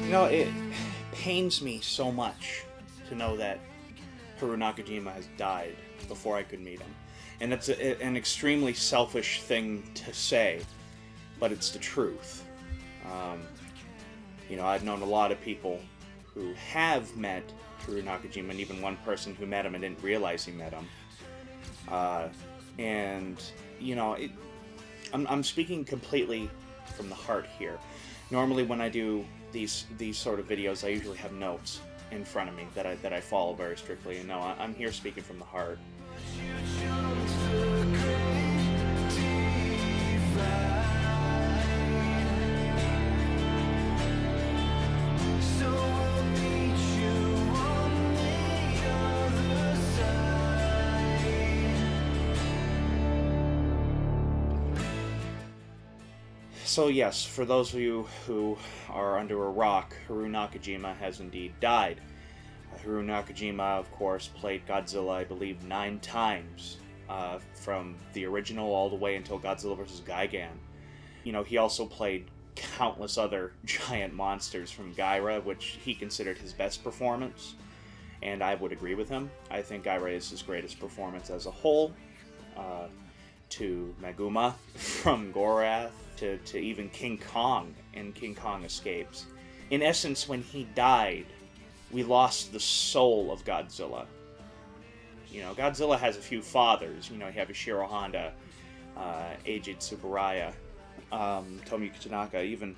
You know, it pains me so much to know that Haruo Nakajima has died before I could meet him. And it's an extremely selfish thing to say, but it's the truth. You know, I've known a lot of people who have met Haruo Nakajima, and even one person who met him and didn't realize he met him. And, you know, I'm speaking completely from the heart here. Normally when I do these sort of videos, I usually have notes in front of me that I follow very strictly. And no, I'm here speaking from the heart. So yes, for those of you who are under a rock, Haruo Nakajima has indeed died. Haruo Nakajima, of course, played Godzilla, I believe, 9 times, from the original all the way until Godzilla vs. Gigan. You know, he also played countless other giant monsters from Gaira, which he considered his best performance, and I would agree with him. I think Gaira is his greatest performance as a whole, to Meguma from Gorath, to even King Kong in King Kong Escapes. In essence, when he died, we lost the soul of Godzilla. You know, Godzilla has a few fathers. You know, you have Ishiro Honda, Eiji Tsuburaya, Tomiyuki Tanaka, even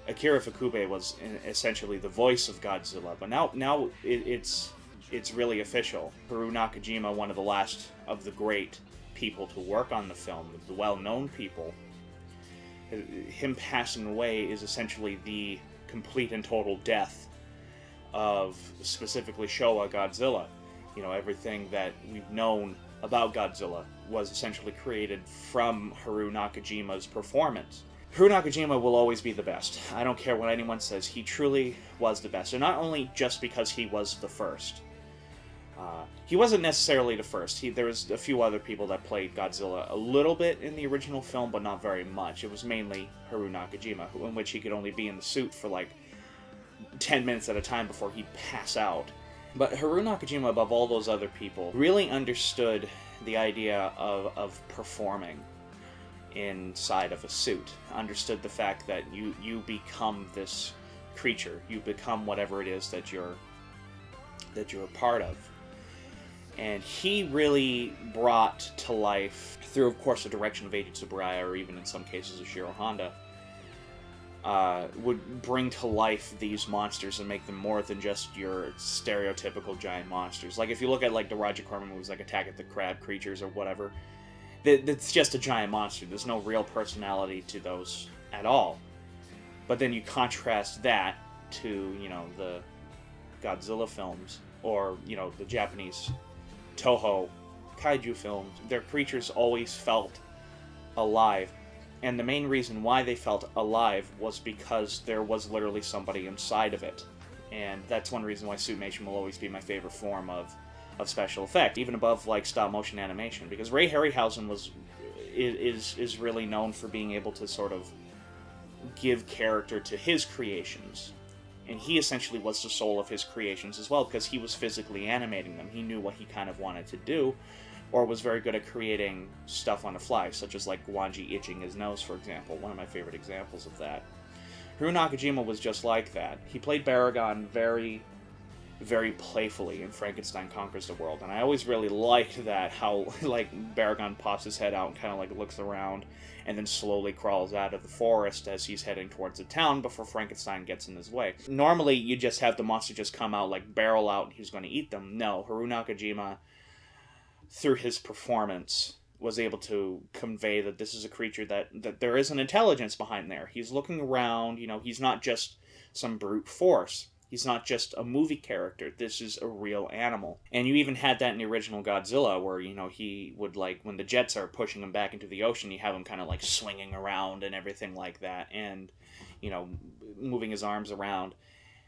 Akira Ifukube was essentially the voice of Godzilla. But now it's really official. Haruo Nakajima, one of the last of the great people to work on the film, the well-known people, him passing away is essentially the complete and total death of specifically Showa Godzilla. You know, everything that we've known about Godzilla was essentially created from Haruo Nakajima's performance. Haruo Nakajima will always be the best. I don't care what anyone says, he truly was the best. And not only just because he was the first. He wasn't necessarily the first. There was a few other people that played Godzilla a little bit in the original film, but not very much. It was mainly Haruo Nakajima, in which he could only be in the suit for like 10 minutes at a time before he'd pass out. But Haruo Nakajima, above all those other people, really understood the idea of performing inside of a suit. Understood the fact that you become this creature. You become whatever it is that you're a part of. And he really brought to life, through of course the direction of Eiji Tsuburaya, or even in some cases Ishiro Honda, would bring to life these monsters and make them more than just your stereotypical giant monsters. Like if you look at like the Roger Corman movies, like Attack of the Crab Creatures or whatever, it's just a giant monster. There's no real personality to those at all. But then you contrast that to, you know, the Godzilla films, or, you know, the Japanese Toho kaiju films. Their creatures always felt alive. And the main reason why they felt alive was because there was literally somebody inside of it. And that's one reason why suitmation will always be my favorite form of special effect, even above like stop motion animation, because Ray Harryhausen is really known for being able to sort of give character to his creations. And he essentially was the soul of his creations as well, because he was physically animating them. He knew what he kind of wanted to do, or was very good at creating stuff on the fly, such as like Guanji itching his nose, for example, one of my favorite examples of that. Haruo Nakajima was just like that. He played Baragon very, very playfully in Frankenstein Conquers the World, and I always really liked that, how like Baragon pops his head out and kind of like looks around, and then slowly crawls out of the forest as he's heading towards the town before Frankenstein gets in his way. Normally, you just have the monster just come out, like barrel out, and he's going to eat them. No, Haruo Nakajima, through his performance, was able to convey that this is a creature that there is an intelligence behind there. He's looking around, you know, he's not just some brute force. He's not just a movie character. This is a real animal. And you even had that in the original Godzilla, where, you know, he would, like, when the jets are pushing him back into the ocean, you have him kind of, like, swinging around and everything like that, and, you know, moving his arms around.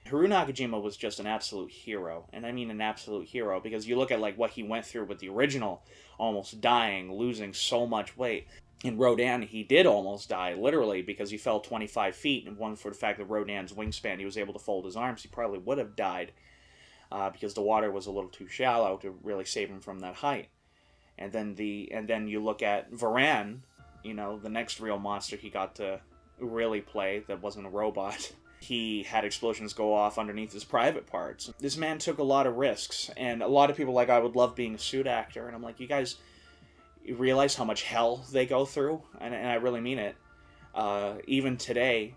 Haruo Nakajima was just an absolute hero. And I mean an absolute hero, because you look at, like, what he went through with the original, almost dying, losing so much weight. In Rodan, he did almost die, literally, because he fell 25 feet, and one for the fact that Rodan's wingspan, he was able to fold his arms, he probably would have died, because the water was a little too shallow to really save him from that height. And then you look at Varan, the next real monster he got to really play that wasn't a robot. He had explosions go off underneath his private parts. This man took a lot of risks, and a lot of people I would love being a suit actor, and I'm like, you guys realize how much hell they go through? And I really mean it. Even today,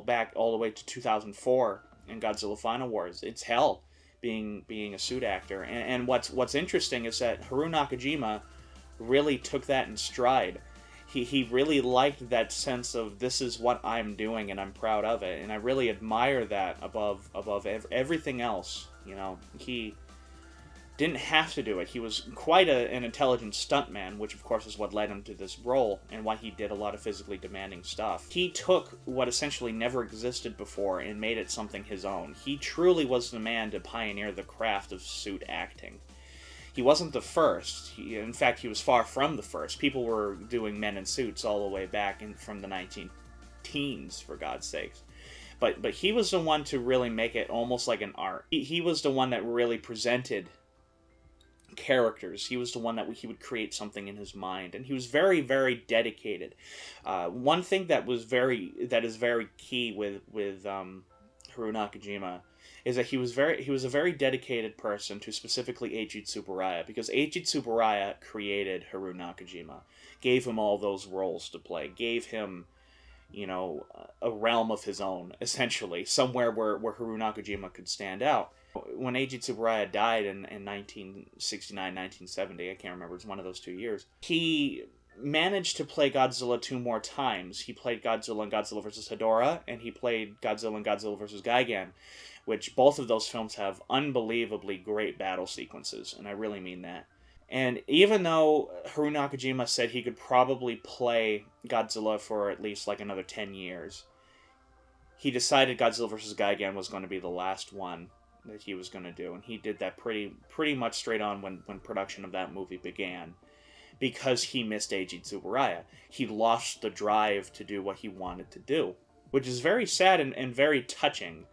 back all the way to 2004 in Godzilla Final Wars, it's hell being a suit actor. And what's interesting is that Haruo Nakajima really took that in stride. He really liked that sense of, this is what I'm doing and I'm proud of it, and I really admire that above everything else. He didn't have to do it. He was quite an intelligent stuntman, which of course is what led him to this role and why he did a lot of physically demanding stuff. He took what essentially never existed before and made it something his own. He truly was the man to pioneer the craft of suit acting. He wasn't the first. In fact, he was far from the first. People were doing men in suits all the way back from the 19-teens, for God's sakes. But he was the one to really make it almost like an art. He was the one that really presented characters. He was the one that he would create something in his mind, and he was very, very dedicated. One thing that is very key with Haruo Nakajima is that he was a very dedicated person to specifically Eiji Tsuburaya, because Eiji Tsuburaya created Haruo Nakajima, gave him all those roles to play, gave him a realm of his own, essentially, somewhere where Haruo Nakajima could stand out. When Eiji Tsuburaya died in 1969, 1970, I can't remember, it's one of those 2 years, he managed to play Godzilla 2 more times. He played Godzilla in Godzilla vs. Hedorah, and he played Godzilla in Godzilla vs. Gigan, which both of those films have unbelievably great battle sequences, and I really mean that. And even though Haruo Nakajima said he could probably play Godzilla for at least another 10 years, he decided Godzilla vs. Gigan was going to be the last one that he was going to do, and he did that pretty much straight on when production of that movie began, because he missed Eiji Tsuburaya. He lost the drive to do what he wanted to do, which is very sad and very touching.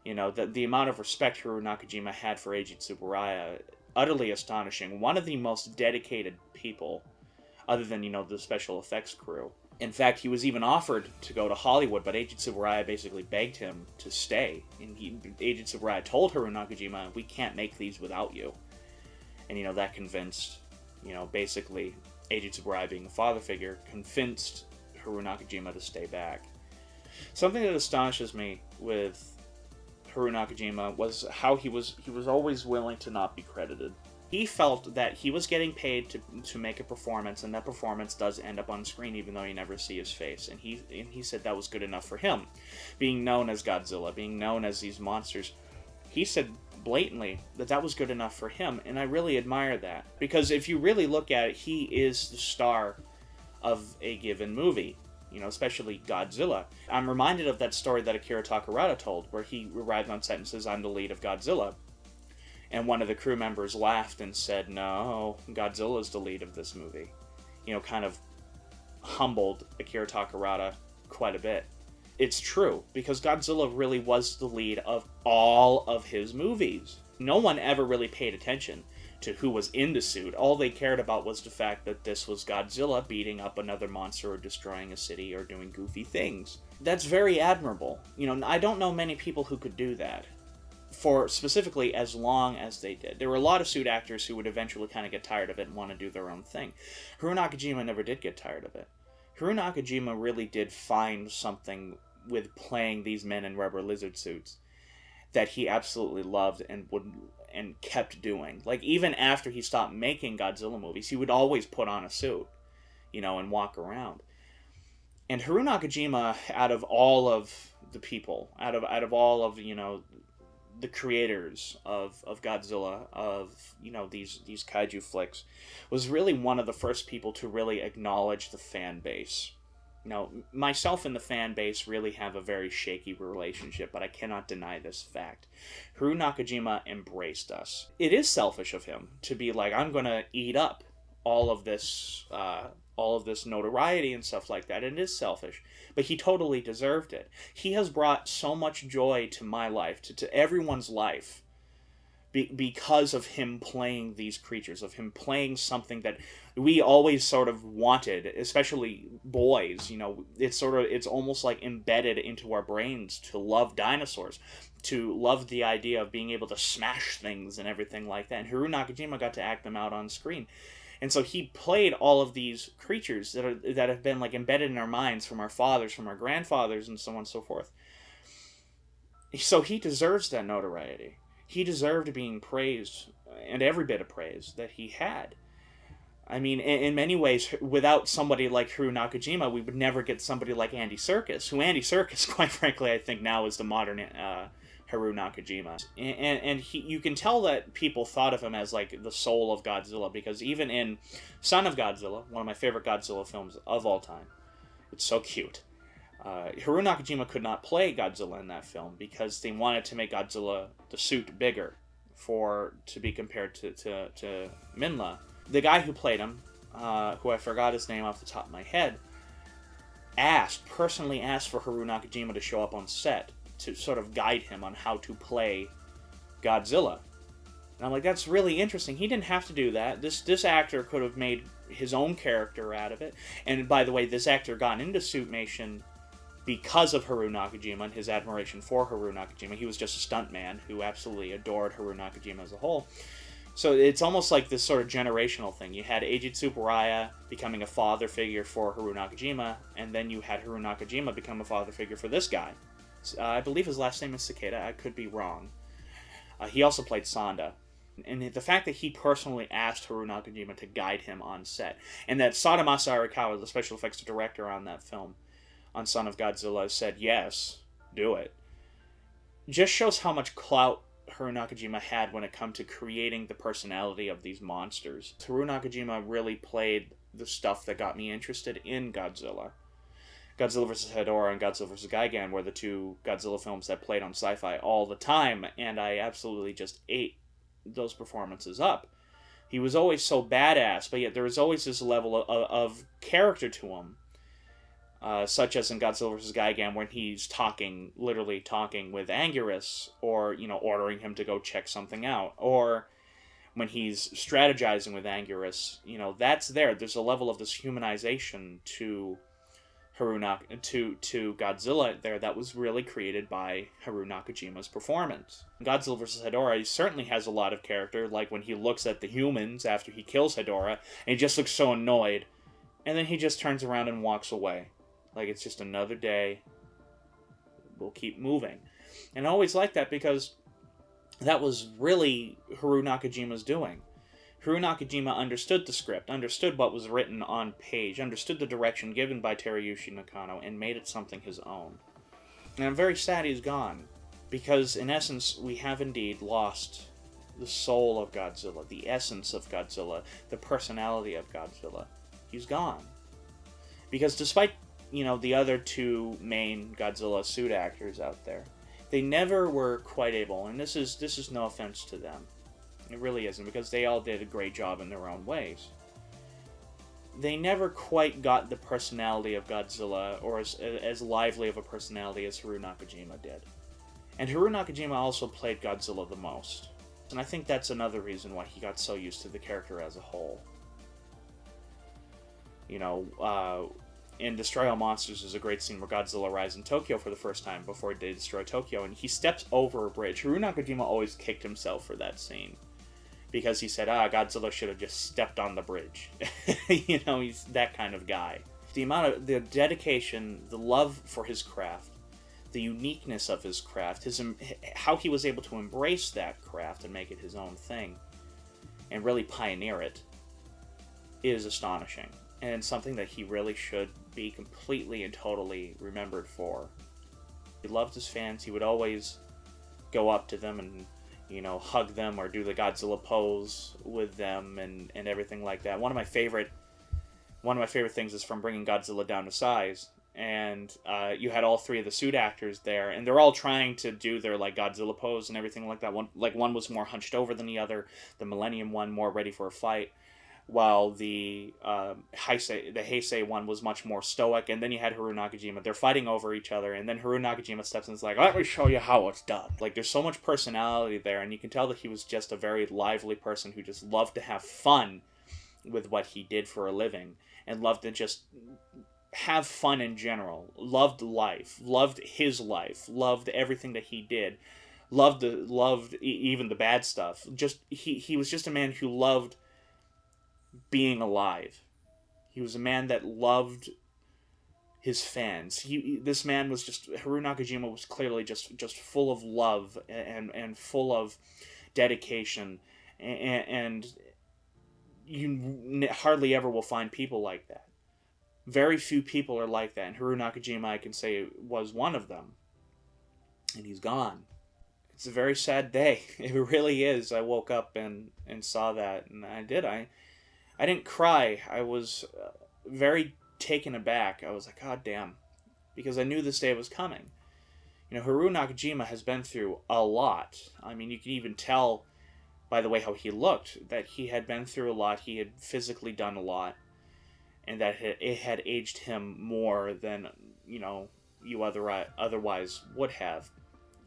The amount of respect Haruo Nakajima had for Eiji Tsuburaya, utterly astonishing. One of the most dedicated people, other than, the special effects crew. In fact, he was even offered to go to Hollywood, but Eiji Tsuburaya basically begged him to stay. And Eiji Tsuburaya told Haruo Nakajima, we can't make these without you. And, that convinced, basically, Eiji Tsuburaya, being a father figure, convinced Haruo Nakajima to stay back. Something that astonishes me with Haruo Nakajima was how he was always willing to not be credited. He felt that he was getting paid to make a performance, and that performance does end up on screen even though you never see his face. And he said that was good enough for him. Being known as Godzilla, being known as these monsters, he said blatantly that was good enough for him, and I really admire that. Because if you really look at it, he is the star of a given movie. Especially Godzilla. I'm reminded of that story that Akira Takarada told, where he arrived on set and says, I'm the lead of Godzilla. And one of the crew members laughed and said, no, Godzilla's the lead of this movie. Kind of humbled Akira Takarada quite a bit. It's true, because Godzilla really was the lead of all of his movies. No one ever really paid attention to who was in the suit. All they cared about was the fact that this was Godzilla beating up another monster or destroying a city or doing goofy things. That's very admirable. I don't know many people who could do that for specifically as long as they did. There were a lot of suit actors who would eventually kind of get tired of it and want to do their own thing. Haruo Nakajima never did get tired of it. Haruo Nakajima really did find something with playing these men in rubber lizard suits that he absolutely loved and kept doing. Even after he stopped making Godzilla movies, he would always put on a suit, and walk around. And Haruo Nakajima, out of all of the people, out of all of, the creators of Godzilla, of, these kaiju flicks, was really one of the first people to really acknowledge the fan base. Myself and the fan base really have a very shaky relationship, but I cannot deny this fact. Haruo Nakajima embraced us. It is selfish of him to be like, I'm going to eat up all of this all of this notoriety and stuff like that. And it is selfish, but he totally deserved it. He has brought so much joy to my life, to everyone's life, because of him playing these creatures, of him playing something that we always sort of wanted, especially boys. You know, it's almost like embedded into our brains to love dinosaurs, to love the idea of being able to smash things and everything like that. And Haruo Nakajima got to act them out on screen. And so he played all of these creatures that have been like embedded in our minds from our fathers, from our grandfathers, and so on and so forth. So he deserves that notoriety. He deserved being praised, and every bit of praise that he had. I mean, in many ways, without somebody like Haruo Nakajima, we would never get somebody like Andy Serkis, who Andy Serkis, quite frankly, I think now is the modern Haruo Nakajima. And you can tell that people thought of him as like the soul of Godzilla, because even in Son of Godzilla, one of my favorite Godzilla films of all time, it's so cute. Haruo Nakajima could not play Godzilla in that film because they wanted to make Godzilla, the suit, bigger to be compared to Minla. The guy who played him, who I forgot his name off the top of my head, personally asked for Haruo Nakajima to show up on set to sort of guide him on how to play Godzilla. And I'm like, that's really interesting. He didn't have to do that. This actor could have made his own character out of it. And by the way, this actor got into Suitmation because of Haruo Nakajima and his admiration for Haruo Nakajima. He was just a stuntman who absolutely adored Haruo Nakajima as a whole. So it's almost like this sort of generational thing. You had Eiji Tsuburaya becoming a father figure for Haruo Nakajima, and then you had Haruo Nakajima become a father figure for this guy. I believe his last name is Cicada. I could be wrong. He also played Sonda. And the fact that he personally asked Haruo Nakajima to guide him on set, and that Sadamasa Arakawa, the special effects director on that film, on Son of Godzilla, said, yes, do it, just shows how much clout Haruo Nakajima had when it come to creating the personality of these monsters. Haruo Nakajima really played the stuff that got me interested in Godzilla. Godzilla vs. Hedorah and Godzilla vs. Gigan were the two Godzilla films that played on Sci-Fi all the time, and I absolutely just ate those performances up. He was always so badass, but yet there was always this level of character to him. Such as in Godzilla vs. Gigan, when he's literally talking with Anguirus, or, ordering him to go check something out, or when he's strategizing with Anguirus, that's there. There's a level of this humanization to to Godzilla there that was really created by Haruo Nakajima's performance. Godzilla vs. Hedorah, he certainly has a lot of character, like when he looks at the humans after he kills Hedorah, and he just looks so annoyed, and then he just turns around and walks away. Like, it's just another day. We'll keep moving. And I always liked that because that was really Haruo Nakajima's doing. Haruo Nakajima understood the script, understood what was written on page, understood the direction given by Teruyushi Nakano, and made it something his own. And I'm very sad he's gone, because in essence, we have indeed lost the soul of Godzilla, the essence of Godzilla, the personality of Godzilla. He's gone. Because despite, the other two main Godzilla suit actors out there, they never were quite able, and this is no offense to them. It really isn't, because they all did a great job in their own ways. They never quite got the personality of Godzilla, or as lively of a personality as Haruo Nakajima did. And Haruo Nakajima also played Godzilla the most. And I think that's another reason why he got so used to the character as a whole. In Destroy All Monsters, there's a great scene where Godzilla arrives in Tokyo for the first time before they destroy Tokyo, and he steps over a bridge. Haruo Nakajima always kicked himself for that scene, because he said, Godzilla should have just stepped on the bridge. He's that kind of guy. The dedication, the love for his craft, the uniqueness of his craft, how he was able to embrace that craft and make it his own thing, and really pioneer it, is astonishing. And something that he really should be completely and totally remembered for. He loved his fans. He would always go up to them and, hug them or do the Godzilla pose with them and everything like that. One of my favorite things is from Bringing Godzilla Down to Size. And you had all three of the suit actors there, and they're all trying to do their Godzilla pose and everything like that. One was more hunched over than the other. The Millennium one more ready for a fight. while the Heisei one was much more stoic. And then you had Haruo Nakajima. They're fighting over each other, and then Haruo Nakajima steps in and is like, let me show you how it's done. Like, there's so much personality there, and you can tell that he was just a very lively person who just loved to have fun with what he did for a living, and loved to just have fun in general. Loved life, loved his life, loved everything that he did, loved even the bad stuff. Just he was just a man who loved being alive. He was a man that loved his fans. This man was just, Haruo Nakajima was clearly just full of love and full of dedication, and you hardly ever will find people like that. Very few people are like that, and Haruo Nakajima, I can say, was one of them. And he's gone. It's a very sad day. It really is. I woke up and saw that, and I didn't cry. I was very taken aback. I was like, God damn. Because I knew this day was coming. You know, Haruo Nakajima has been through a lot. I mean, you can even tell by the way how he looked that he had been through a lot. He had physically done a lot. And that it had aged him more than, you otherwise would have.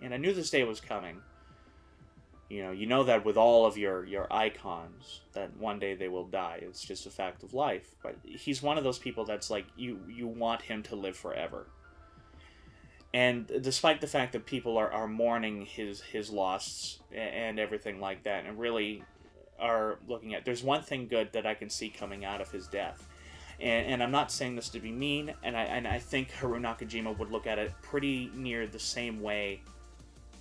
And I knew this day was coming. You know that with all of your icons, that one day they will die. It's just a fact of life. But he's one of those people that's like, you want him to live forever. And despite the fact that people are mourning his loss and everything like that, and really are looking at, there's one thing good that I can see coming out of his death. And I'm not saying this to be mean, and I think Haruo Nakajima would look at it pretty near the same way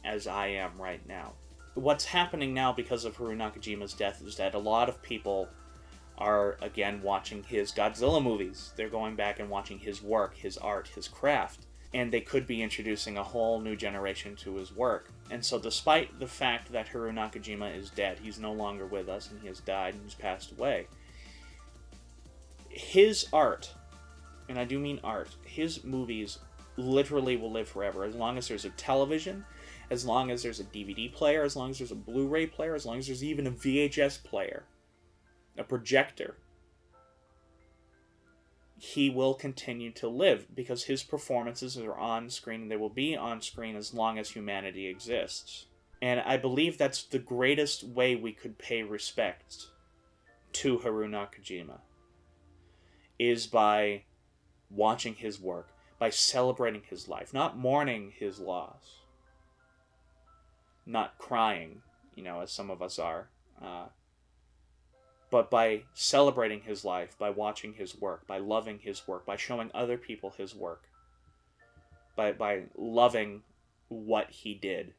as I am right now. What's happening now because of Haruo Nakajima's death is that a lot of people are, again, watching his Godzilla movies. They're going back and watching his work, his art, his craft. And they could be introducing a whole new generation to his work. And so despite the fact that Haruo Nakajima is dead, he's no longer with us, and he has died and he's passed away, his art, and I do mean art, his movies literally will live forever. As long as there's a television, as long as there's a DVD player, as long as there's a Blu-ray player, as long as there's even a VHS player, a projector, he will continue to live, because his performances are on screen, and they will be on screen as long as humanity exists. And I believe that's the greatest way we could pay respect to Haruo Nakajima, is by watching his work, by celebrating his life, not mourning his loss, not crying, as some of us are, but by celebrating his life, by watching his work, by loving his work, by showing other people his work, by loving what he did.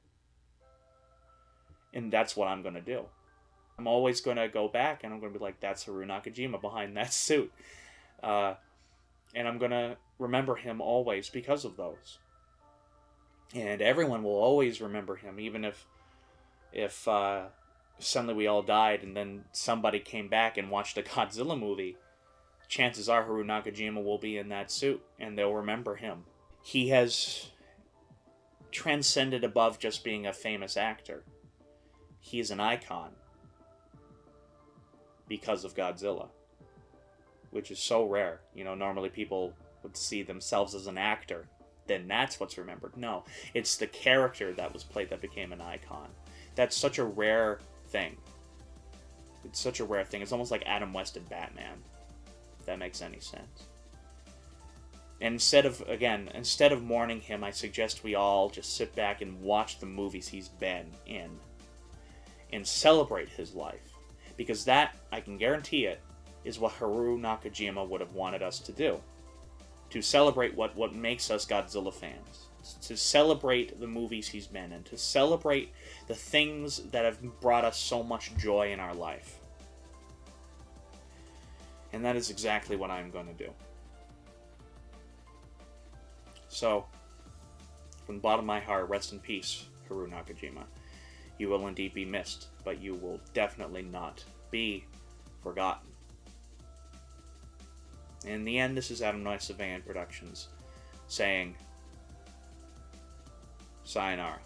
And that's what I'm going to do. I'm always going to go back and I'm going to be like, that's Haruo Nakajima behind that suit. And I'm going to remember him always because of those. And everyone will always remember him, even if suddenly we all died and then somebody came back and watched a Godzilla movie. Chances are Haruo Nakajima will be in that suit, and they'll remember him. He has transcended above just being a famous actor. He is an icon because of Godzilla, which is so rare. Normally people would see themselves as an actor, then that's what's remembered. No, it's the character that was played that became an icon. That's such a rare thing. It's such a rare thing. It's almost like Adam West and Batman, if that makes any sense. And instead of mourning him, I suggest we all just sit back and watch the movies he's been in and celebrate his life. Because that, I can guarantee it, is what Haruo Nakajima would have wanted us to do. To celebrate what makes us Godzilla fans. To celebrate the movies he's been in. To celebrate the things that have brought us so much joy in our life. And that is exactly what I'm going to do. So, from the bottom of my heart, rest in peace, Haruo Nakajima. You will indeed be missed, but you will definitely not be forgotten. In the end, this is Adam Noyes of Van Productions saying, sayonara.